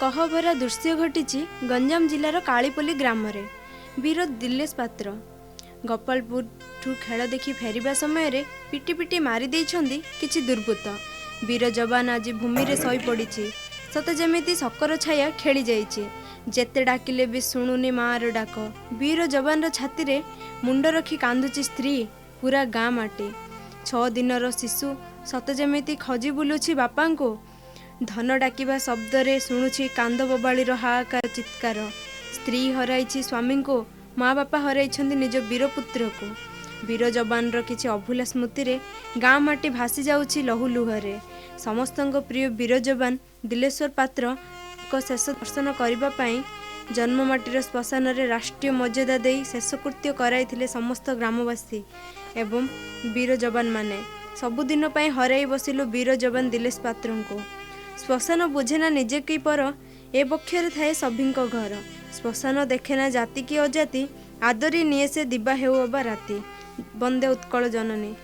कहभरा दृश्य घटी गंजाम जिलार कालीपल्ली ग्राम रे। वीर दिलेश पात्र गोपालपुर ठू खेल देखि फेरिबा समय पिटी पिटी मारी देइछंदी किछि दुर्बृत्त। वीर जवान आज भूमि रे सई पड़िछि। सते जेमिति सकर छाया खेली जाइछि। जेते डाकिले भी शुणुनी मार डाक। वीर जवान छाती रे मुंड रखी कांदुची स्त्री। पूरा गाँ माटी 6 दिनर शिशु सते जेमिति खजी बुलुछि बापा को। धन डाकिबा शब्द रे शुणुछि कांद बबाळीर हाहाकार चित्कार। स्त्री हराइछि स्वामी को, माँ बापा हराइछंदी निज वीरपुत्र को। वीर जवान रो किछि अभूला स्मृति रे गाँ माटी भासी जाउछि लहू लुहरे। समस्तंक प्रिय वीर जवान दिलेश्वर पात्र को शेष दर्शन करिबा पई जन्ममाटीर श्मशान रे राष्ट्रीय मर्यादा देई शेषकृत्य कराइथिले समस्त ग्रामवासी एवं वीर जवान माने। सबुदिन पई हराई बसिलु वीर जवान दिलेश पात्र को। श्मशान बुझेना निजे की पर ए पक्षर थाए सभिंक घर। श्मशान देखेना जाति की अजाति आदरी निये से दिबा हेउ अबा राति। वंदे उत्कल जननी।